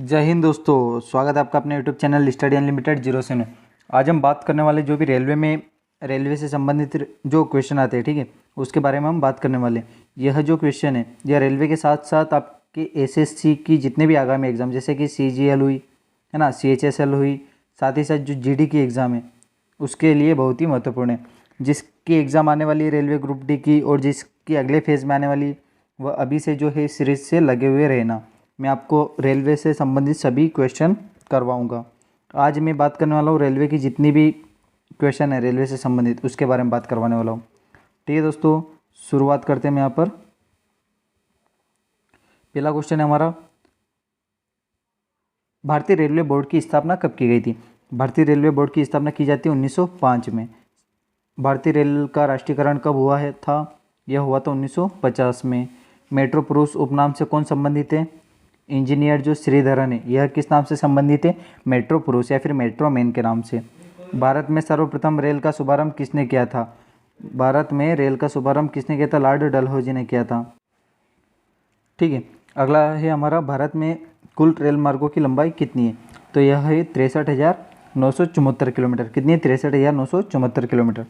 जय हिंद दोस्तों, स्वागत है आपका अपने YouTube channel study unlimited zero से में। आज हम बात करने वाले जो भी रेलवे से संबंधित जो क्वेश्चन आते हैं, ठीक है, उसके बारे में हम बात करने वाले हैं। यह जो क्वेश्चन है यह रेलवे के साथ साथ आपके एसएससी की जितने भी आगामी एग्जाम जैसे कि सीजीएल हुई है ना, सीएचएसएल हुई, साथ ही साथ जो जीडी की एग्ज़ाम है उसके लिए बहुत ही महत्वपूर्ण है। जिसकी एग्ज़ाम आने वाली है रेलवे ग्रुप डी की और जिसकी अगले फेज़ में आने वाली वह अभी से जो है सीरीज से लगे हुए रहना। मैं आपको रेलवे से संबंधित सभी क्वेश्चन करवाऊंगा। आज मैं बात करने वाला हूँ रेलवे की जितनी भी क्वेश्चन है रेलवे से संबंधित उसके बारे में बात करवाने वाला हूँ। ठीक है दोस्तों, शुरुआत करते हैं। यहाँ पर पहला क्वेश्चन है हमारा, भारतीय रेलवे बोर्ड की स्थापना कब की गई थी? भारतीय रेलवे बोर्ड की स्थापना की जाती है 1905 में। भारतीय रेल का राष्ट्रीयकरण कब हुआ है था? यह हुआ था 1950 में। मेट्रो पुरुष उपनाम से कौन संबंधित है? इंजीनियर जो श्रीधरन है यह किस नाम से संबंधित है? मेट्रो पुरुष या फिर मेट्रो मैन के नाम से। भारत में सर्वप्रथम रेल का शुभारंभ किसने किया था? भारत में रेल का शुभारंभ किसने किया था? लॉर्ड डलहौजी ने किया था। ठीक है, अगला है हमारा, भारत में कुल रेल मार्गों की लंबाई कितनी है? तो यह है 63,974 किलोमीटर। कितनी है? 63,974 किलोमीटर।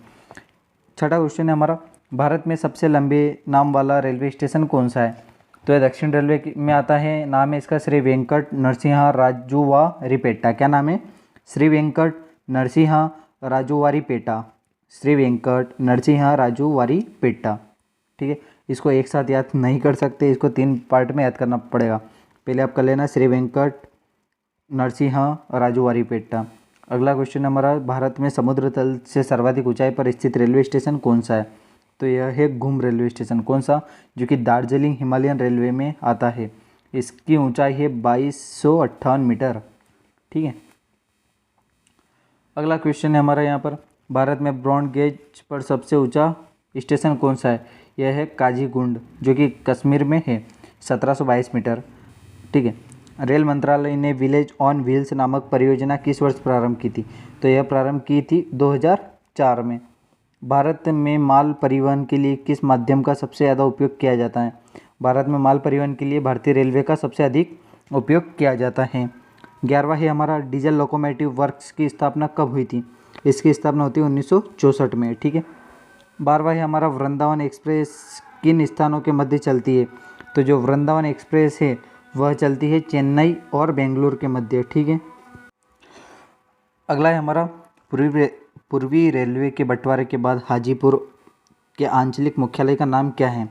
छठा क्वेश्चन है हमारा, भारत में सबसे लंबे नाम वाला रेलवे स्टेशन कौन सा है? तो यह दक्षिण रेलवे में आता है। नाम है इसका श्री वेंकट नरसिंहा राजूवारीपेटा। क्या नाम है? श्री वेंकट नरसिंहा राजूवारीपेटा। श्री वेंकट नरसिंहा राजूवारीपेटा। ठीक है, इसको एक साथ याद नहीं कर सकते, इसको 3 पार्ट में याद करना पड़ेगा। पहले आप कर लेना श्री वेंकट नरसिंहा राजूवारीपेटा। अगला क्वेश्चन हमारा, भारत में समुद्र तल से सर्वाधिक ऊंचाई पर स्थित रेलवे स्टेशन कौन सा है? तो यह है घूम रेलवे स्टेशन। कौन सा? जो कि दार्जिलिंग हिमालयन रेलवे में आता है। इसकी ऊंचाई है 2258 मीटर। ठीक है, अगला क्वेश्चन है हमारा यहाँ पर, भारत में ब्रॉड गेज पर सबसे ऊंचा स्टेशन कौन सा है? यह है काजीगुंड जो कि कश्मीर में है, 1722 मीटर। ठीक है, रेल मंत्रालय ने विलेज ऑन व्हील्स नामक परियोजना किस वर्ष प्रारंभ की थी? तो यह प्रारंभ की थी 2004 में। भारत में माल परिवहन के लिए किस माध्यम का सबसे ज़्यादा उपयोग किया जाता है? भारत में माल परिवहन के लिए भारतीय रेलवे का सबसे अधिक उपयोग किया जाता है। 11वां है हमारा, डीजल लोकोमोटिव वर्क्स की स्थापना कब हुई थी? इसकी स्थापना होती है 1964 में। ठीक है, 12वां है हमारा, वृंदावन एक्सप्रेस किन स्थानों के मध्य चलती है? तो जो वृंदावन एक्सप्रेस है वह चलती है चेन्नई और बेंगलुरु के मध्य। ठीक है, अगला है हमारा, पूर्वी रेलवे के बंटवारे के बाद हाजीपुर के आंचलिक मुख्यालय का नाम क्या है?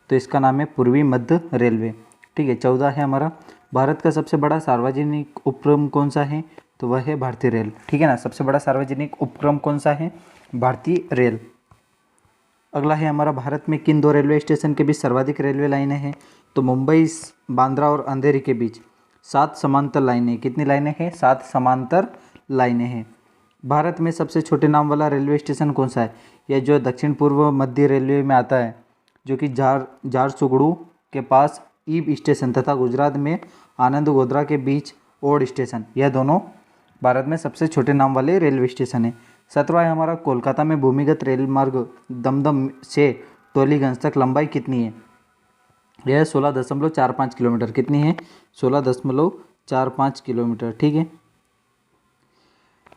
तो इसका नाम है पूर्वी मध्य रेलवे। ठीक है, 14 है हमारा, भारत का सबसे बड़ा सार्वजनिक उपक्रम कौन सा है? तो वह है भारतीय रेल। ठीक है ना, सबसे बड़ा सार्वजनिक उपक्रम कौन सा है? भारतीय रेल। अगला है हमारा, भारत में किन 2 रेलवे स्टेशन के बीच सर्वाधिक रेलवे लाइनें हैं? तो मुंबई बांद्रा और अंधेरी के बीच 7 समांतर लाइनें। कितनी लाइनें हैं? 7 समांतर लाइनें हैं। भारत में सबसे छोटे नाम वाला रेलवे स्टेशन कौन सा है? यह जो दक्षिण पूर्व मध्य रेलवे में आता है, जो कि झारसुगुड़ू के पास ईब स्टेशन तथा गुजरात में आनंद गोध्रा के बीच ओड स्टेशन, यह दोनों भारत में सबसे छोटे नाम वाले रेलवे स्टेशन है। 17वां है हमारा, कोलकाता में भूमिगत रेल मार्ग दमदम से टोलीगंज तक लंबाई कितनी है? यह 16.45 किलोमीटर। कितनी है? 16.45 किलोमीटर। ठीक है,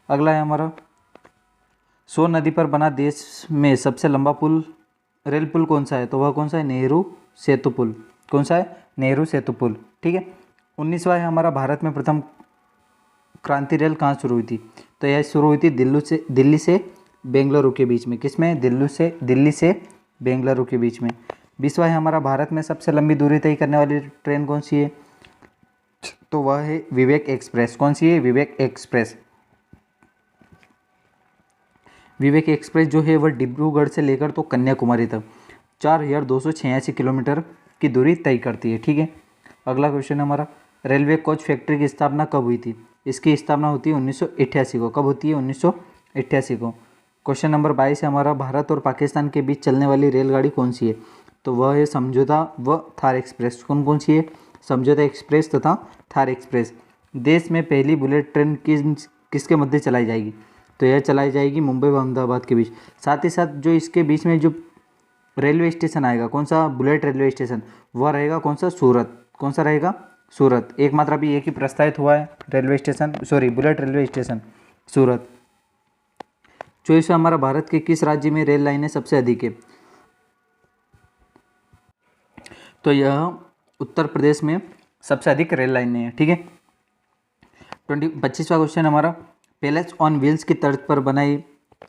अगला है हमारा, सोन नदी पर बना देश में सबसे लंबा रेल पुल कौन सा है? तो वह कौन सा है? नेहरू सेतु पुल। कौन सा है? नेहरू सेतु पुल। ठीक है, 19वां है हमारा, भारत में प्रथम क्रांति रेल कहाँ शुरू हुई थी? तो यह शुरू हुई थी दिल्ली से बेंगलुरु के बीच में। किसमें? दिल्ली से बेंगलुरु के बीच में। 20वां है हमारा, भारत में सबसे लंबी दूरी तय करने वाली ट्रेन कौन सी है? तो वह है विवेक एक्सप्रेस। कौन सी है? विवेक एक्सप्रेस। विवेक एक्सप्रेस जो है वह डिब्रूगढ़ से लेकर तो कन्याकुमारी तक 4,286 किलोमीटर की दूरी तय करती है। ठीक है, अगला क्वेश्चन हमारा, रेलवे कोच फैक्ट्री की स्थापना कब हुई थी? इसकी स्थापना होती है 1988 को। कब होती है? 1988 को। क्वेश्चन नंबर 22 है हमारा, भारत और पाकिस्तान के बीच चलने वाली रेलगाड़ी कौन सी है? तो वह है समझौता व थार एक्सप्रेस। कौन कौन सी है? समझौता एक्सप्रेस तथा थार एक्सप्रेस। देश में पहली बुलेट ट्रेन किसके मध्य चलाई जाएगी? तो यह चलाई जाएगी मुंबई व अहमदाबाद के बीच। साथ ही साथ जो इसके बीच में जो रेलवे स्टेशन आएगा, कौन सा बुलेट रेलवे स्टेशन, वह रहेगा कौन सा? सूरत। कौन सा रहेगा? सूरत। एकमात्र अभी एक ही प्रस्तावित हुआ है railway station, sorry bullet railway station Surat. 24वां हमारा, भारत के किस राज्य में रेल लाइनें सबसे अधिक है? तो यह उत्तर प्रदेश में सबसे अधिक रेल लाइनें हैं। ठीक है। 25वां क्वेश्चन हमारा, पैलेस ऑन व्हील्स की तर्ज पर बनाई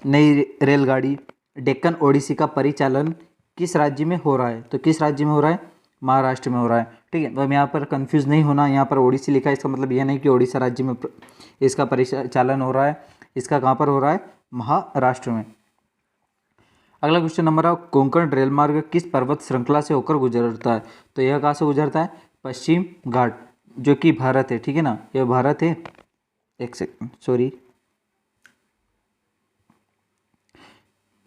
नई रेलगाड़ी डेक्कन ओडिसी का परिचालन किस राज्य में हो रहा है? तो किस राज्य में हो रहा है? महाराष्ट्र में हो रहा है। ठीक है। तो हम यहाँ पर कंफ्यूज नहीं होना, यहाँ पर ओडिसी लिखा है, इसका मतलब यह नहीं कि ओडिशा राज्य में इसका परिचालन हो रहा है। इसका कहाँ पर हो रहा है? महाराष्ट्र में। अगला क्वेश्चन नंबर, कोंकण रेल मार्ग किस पर्वत श्रृंखला से होकर गुजरता है? तो यह कहाँ से गुजरता है? पश्चिम घाट, जो कि भारत है। ठीक है ना, यह भारत है। एक सेकंड, सॉरी,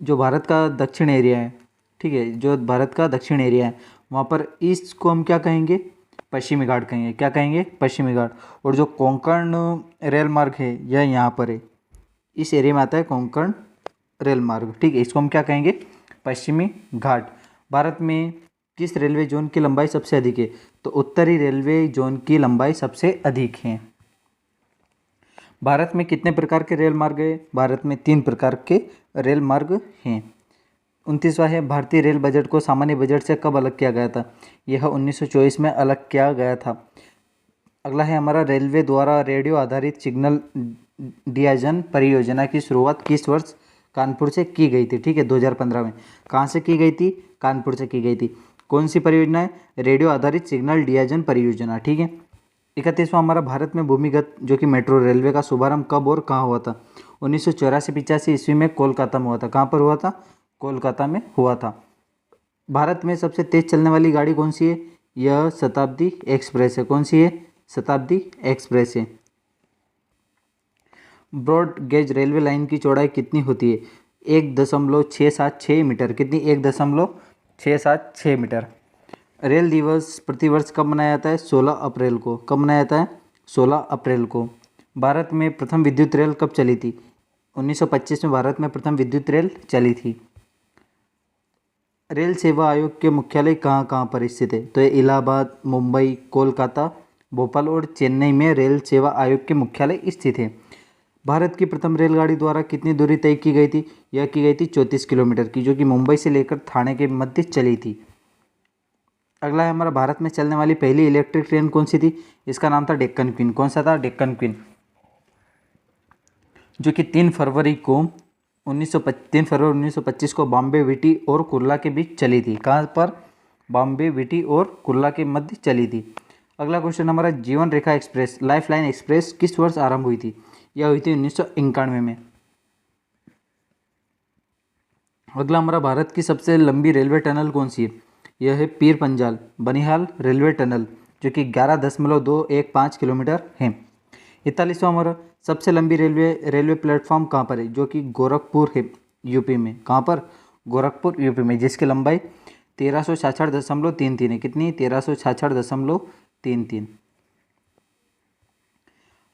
जो भारत का दक्षिण एरिया है, ठीक है, जो भारत का दक्षिण एरिया है वहाँ पर ईस्ट को हम क्या कहेंगे? पश्चिमी घाट कहेंगे। क्या कहेंगे? पश्चिमी घाट। और जो कोंकण रेल मार्ग है यह यहाँ पर है, इस एरिया में आता है कोंकण रेल मार्ग। ठीक है, इसको हम क्या कहेंगे? पश्चिमी घाट। भारत में किस रेलवे जोन की लंबाई सबसे अधिक है? तो उत्तरी रेलवे जोन की लंबाई सबसे अधिक है। भारत में कितने प्रकार के रेल मार्ग है? भारत में 3 प्रकार के रेल मार्ग हैं। 29वां है, भारतीय रेल बजट को सामान्य बजट से कब अलग किया गया था? यह 1924 में अलग किया गया था। अगला है हमारा, रेलवे द्वारा रेडियो आधारित सिग्नल डियाजन परियोजना की शुरुआत किस वर्ष कानपुर से की गई थी? ठीक है, 2015 में। कहाँ से की गई थी? कानपुर से की गई थी। कौन सी परियोजना है? रेडियो आधारित सिग्नल डियाजन परियोजना। ठीक है। 31वां हमारा, भारत में भूमिगत जो कि मेट्रो रेलवे का शुभारंभ कब और कहाँ हुआ था? 1984-85 ईस्वी में कोलकाता में हुआ था। कहाँ पर हुआ था? कोलकाता में हुआ था। भारत में सबसे तेज चलने वाली गाड़ी कौन सी है? यह शताब्दी एक्सप्रेस है। कौन सी है? शताब्दी एक्सप्रेस है। ब्रॉड गेज रेलवे लाइन की चौड़ाई कितनी होती है? 1.676 मीटर। कितनी? 1.676 मीटर। रेल दिवस प्रतिवर्ष कब मनाया जाता है? 16 अप्रैल को। कब मनाया जाता है? 16 अप्रैल को। भारत में प्रथम विद्युत रेल कब चली थी? 1925 में भारत में प्रथम विद्युत रेल चली थी। रेल सेवा आयोग के मुख्यालय कहाँ कहाँ पर स्थित है? तो ये इलाहाबाद, मुंबई, कोलकाता, भोपाल और चेन्नई में रेल सेवा आयोग के मुख्यालय स्थित है। भारत की प्रथम रेलगाड़ी द्वारा कितनी दूरी तय की गई थी? यह की गई थी 34 किलोमीटर की, जो कि मुंबई से लेकर ठाणे के मध्य चली थी। अगला है हमारा, भारत में चलने वाली पहली इलेक्ट्रिक ट्रेन कौन सी थी? इसका नाम था डेक्कन क्वीन। कौन सा था? डेक्कन क्वीन, जो कि 3 फरवरी 1925 को बॉम्बे विटी और कुर्ला के बीच चली थी। कहाँ पर? बॉम्बे विटी और कुर्ला के मध्य चली थी। अगला क्वेश्चन हमारा, जीवन रेखा एक्सप्रेस, लाइफ लाइन एक्सप्रेस किस वर्ष आरंभ हुई थी? यह हुई थी 1991 में। अगला हमारा, भारत की सबसे लंबी रेलवे टनल कौन सी है? यह है पीर पंजाल बनिहाल रेलवे टनल, जो कि 11.215 किलोमीटर है। 41वां हमारा, सबसे लंबी रेलवे प्लेटफॉर्म कहाँ पर है? जो कि गोरखपुर है, यूपी में। कहाँ पर? गोरखपुर, यूपी में, जिसकी लंबाई 1366.33 है। कितनी? 1366.33।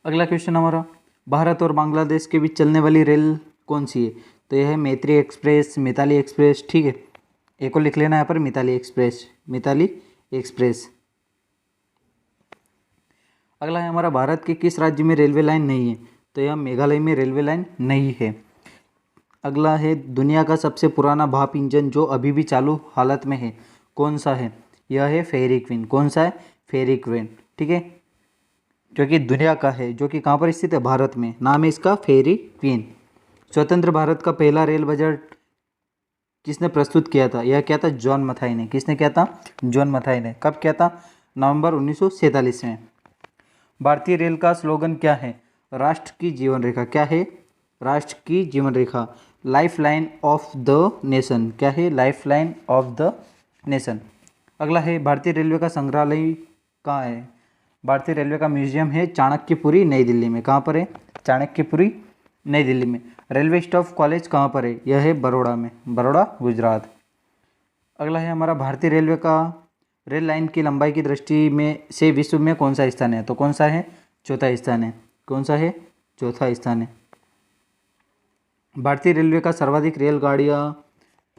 अगला क्वेश्चन हमारा, भारत और बांग्लादेश के बीच चलने वाली रेल कौन सी है? तो यह है मैत्री एक्सप्रेस, मिताली एक्सप्रेस। ठीक है, एक को लिख लेना यहाँ पर, मिताली एक्सप्रेस, मिताली एक्सप्रेस। अगला है हमारा, भारत के किस राज्य में रेलवे लाइन नहीं है? तो यह मेघालय में रेलवे लाइन नहीं है। अगला है, दुनिया का सबसे पुराना भाप इंजन जो अभी भी चालू हालत में है, कौन सा है? यह है फेरी क्वीन। कौन सा है? फेरी क्वीन। ठीक है, जो कि दुनिया का है, जो कि कहाँ पर स्थित है? भारत में। नाम है इसका फेरी क्वीन। स्वतंत्र भारत का पहला रेल बजट किसने प्रस्तुत किया था? यह क्या था? जॉन मथाई ने। किसने किया था? जॉन मथाई ने। कब किया था? नवंबर 1947 में। भारतीय रेल का स्लोगन क्या है? राष्ट्र की जीवन रेखा। क्या है? राष्ट्र की जीवन रेखा। Life line of the nation. क्या है? Life line of the nation. अगला है, भारतीय रेलवे का संग्रहालय कहाँ है? भारतीय रेलवे का म्यूजियम है चाणक्यपुरी, नई दिल्ली में। कहाँ पर है? चाणक्यपुरी, नई दिल्ली में। रेलवे स्टाफ कॉलेज कहाँ पर है? यह है बड़ौदा में, बड़ौदा, गुजरात। अगला है हमारा, भारतीय रेलवे का रेल लाइन की लंबाई की दृष्टि में से विश्व में कौन सा स्थान है? तो कौन सा है? चौथा स्थान है। कौन सा है? चौथा स्थान है। भारतीय रेलवे का सर्वाधिक रेलगाड़ियाँ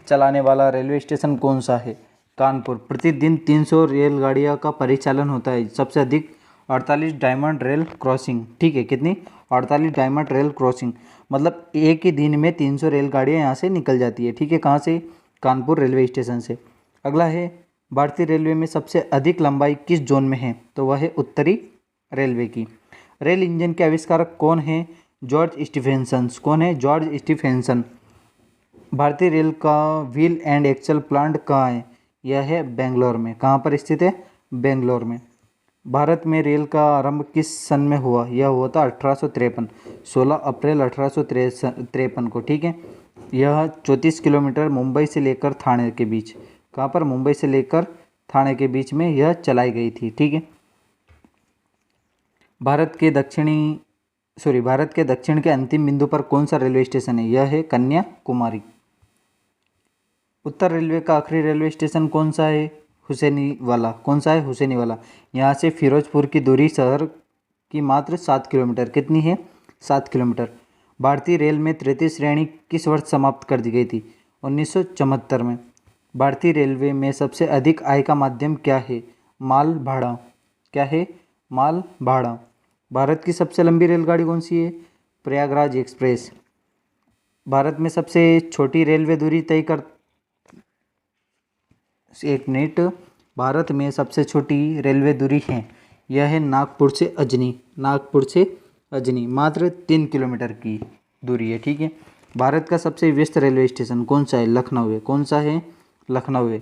चलाने वाला रेलवे स्टेशन कौन सा है? कानपुर। प्रतिदिन 300 रेलगाड़ियों का परिचालन होता है। सबसे अधिक 48 डायमंड रेल क्रॉसिंग। ठीक है, कितनी? 48 डायमंड रेल क्रॉसिंग, मतलब एक ही दिन में 300 रेलगाड़ियाँ यहाँ से निकल जाती है। ठीक है, कहाँ से? कानपुर रेलवे स्टेशन से। अगला है, भारतीय रेलवे में सबसे अधिक लंबाई किस जोन में है? तो वह है उत्तरी रेलवे की। रेल इंजन के आविष्कारक कौन है? George Stephenson. कौन है? George Stephenson. भारतीय रेल का व्हील एंड एक्सल प्लांट कहाँ है? यह है बेंगलोर में। कहाँ पर स्थित है? बेंगलोर में। भारत में रेल का आरंभ किस सन में हुआ? यह हुआ था 1853, 16 अप्रैल 1853 को। ठीक है, यह 34 किलोमीटर मुंबई से लेकर थाने के बीच। कहाँ पर? मुंबई से लेकर थाने के बीच में यह चलाई गई थी। ठीक है, भारत के दक्षिण के अंतिम बिंदु पर कौन सा रेलवे स्टेशन है? यह है कन्याकुमारी। उत्तर रेलवे का आखिरी रेलवे स्टेशन कौन सा है? हुसैनीवाला। कौन सा है? हुसैनीवाला। यहाँ से फिरोजपुर की दूरी शहर की मात्र 7 किलोमीटर। कितनी है? 7 किलोमीटर। भारतीय रेल में तृतीय श्रेणी किस वर्ष समाप्त कर दी गई थी? 1974 में। भारतीय रेलवे में सबसे अधिक आय का माध्यम क्या है? माल भाड़ा। क्या है? माल भाड़ा। भारत की सबसे लंबी रेलगाड़ी कौन सी है? प्रयागराज एक्सप्रेस। भारत में सबसे छोटी रेलवे दूरी तय कर एक मिनट। भारत में सबसे छोटी रेलवे दूरी है, यह है नागपुर से अजनी। नागपुर से अजनी मात्र 3 किलोमीटर की दूरी है। ठीक है, भारत का सबसे व्यस्त रेलवे स्टेशन कौन सा है? लखनऊ है। कौन सा है? लखनऊ है।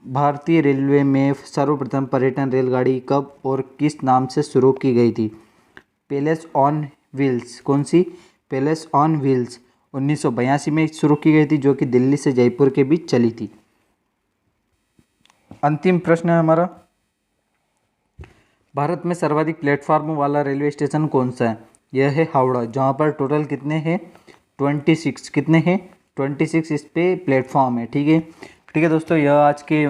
भारतीय रेलवे में सर्वप्रथम पर्यटन रेलगाड़ी कब और किस नाम से शुरू की गई थी? Palace on wheels. कौन सी? पैलेस ऑन व्हील्स 1982 में शुरू की गई थी, जो कि दिल्ली से जयपुर के बीच चली थी। अंतिम प्रश्न है हमारा, भारत में सर्वाधिक प्लेटफार्म वाला रेलवे स्टेशन कौन सा है? यह है हावड़ा, जहाँ पर टोटल कितने हैं? 26। कितने हैं? 26 इस पे प्लेटफॉर्म है। ठीक है, ठीक है दोस्तों, यह आज के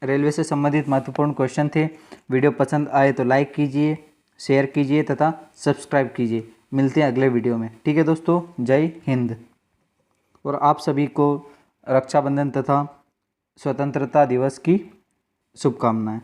रेलवे से संबंधित महत्वपूर्ण क्वेश्चन थे। वीडियो पसंद आए तो लाइक कीजिए, शेयर कीजिए तथा सब्सक्राइब कीजिए। मिलते हैं अगले वीडियो में। ठीक है दोस्तों, जय हिंद। और आप सभी को रक्षाबंधन तथा स्वतंत्रता दिवस की शुभकामनाएं।